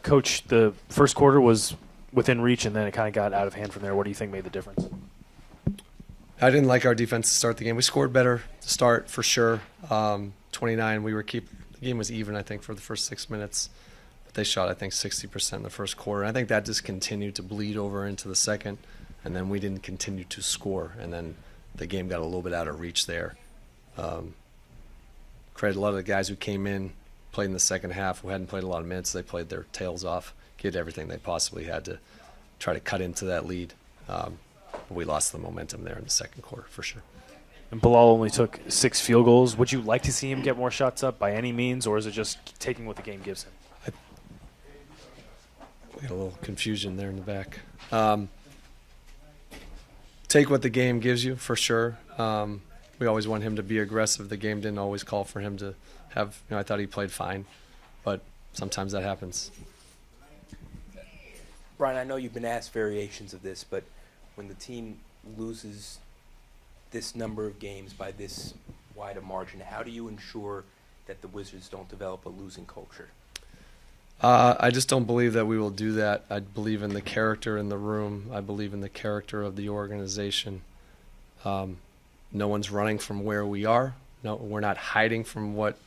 Coach, the first quarter was within reach, and then it kind of got out of hand from there. What do you think made the difference? I didn't like our defense to start the game. We scored better to start, for sure. 29, the game was even, I think, for the first 6 minutes. But they shot, I think, 60% in the first quarter. And I think that just continued to bleed over into the second, and then we didn't continue to score. And then the game got a little bit out of reach there. Credit a lot of the guys who came in, played in the second half, who hadn't played a lot of minutes. They played their tails off, did everything they possibly had to try to cut into that lead. But we lost the momentum there in the second quarter, for sure. And Bilal only took 6 field goals. Would you like to see him get more shots up by any means, or is it just taking what the game gives him? We got a little confusion there in the back. Take what the game gives you, for sure. We always want him to be aggressive. The game didn't always call for him to have, I thought he played fine, but sometimes that happens. Brian, I know you've been asked variations of this, but when the team loses this number of games by this wide a margin, how do you ensure that the Wizards don't develop a losing culture? I just don't believe that we will do that. I believe in the character in the room. I believe in the character of the organization. No one's running from where we are. No, we're not hiding from what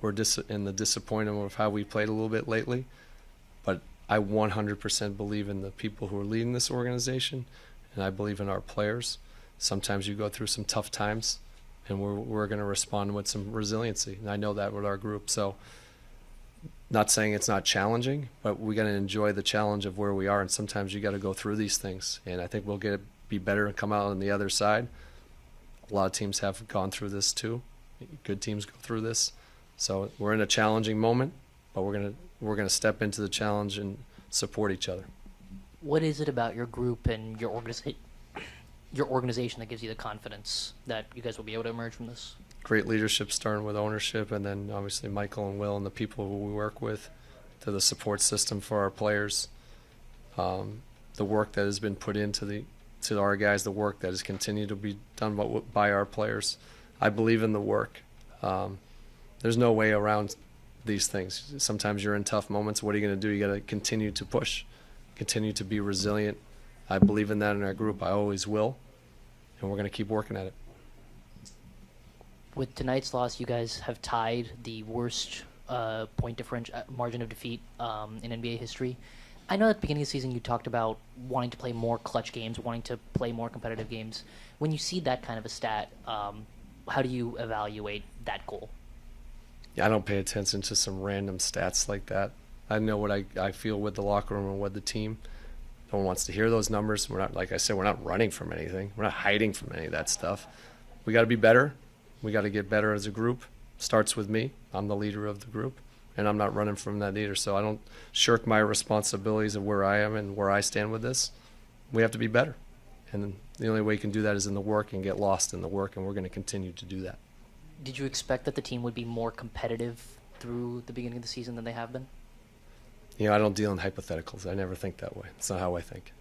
we're in the disappointment of how we played a little bit lately. But I 100% believe in the people who are leading this organization, and I believe in our players. Sometimes you go through some tough times, and we're going to respond with some resiliency. And I know that with our group. So not saying it's not challenging, but we got to enjoy the challenge of where we are. And sometimes you got to go through these things. And I think we'll be better and come out on the other side. A lot of teams have gone through this too. Good teams go through this. So we're in a challenging moment, but we're gonna step into the challenge and support each other. What is it about your group and your organization that gives you the confidence that you guys will be able to emerge from this? Great leadership, starting with ownership, and then obviously Michael and Will and the people who we work with, to the support system for our players, the work that has been put into to our guys, the work that has continued to be done by our players. I believe in the work. There's no way around these things. Sometimes you're in tough moments. What are you going to do? You got to continue to push, continue to be resilient. I believe in that in our group. I always will, and we're going to keep working at it. With tonight's loss, you guys have tied the worst point differential margin of defeat in NBA history. I know at the beginning of the season you talked about wanting to play more clutch games, wanting to play more competitive games. When you see that kind of a stat, how do you evaluate that goal? Yeah, I don't pay attention to some random stats like that. I know what I feel with the locker room and with the team. No one wants to hear those numbers. We're not, like I said, we're not running from anything. We're not hiding from any of that stuff. We got to be better. We got to get better as a group. Starts with me. I'm the leader of the group, and I'm not running from that either. So I don't shirk my responsibilities of where I am and where I stand with this. We have to be better, and the only way you can do that is in the work and get lost in the work, and we're going to continue to do that. Did you expect that the team would be more competitive through the beginning of the season than they have been? I don't deal in hypotheticals. I never think that way. It's not how I think.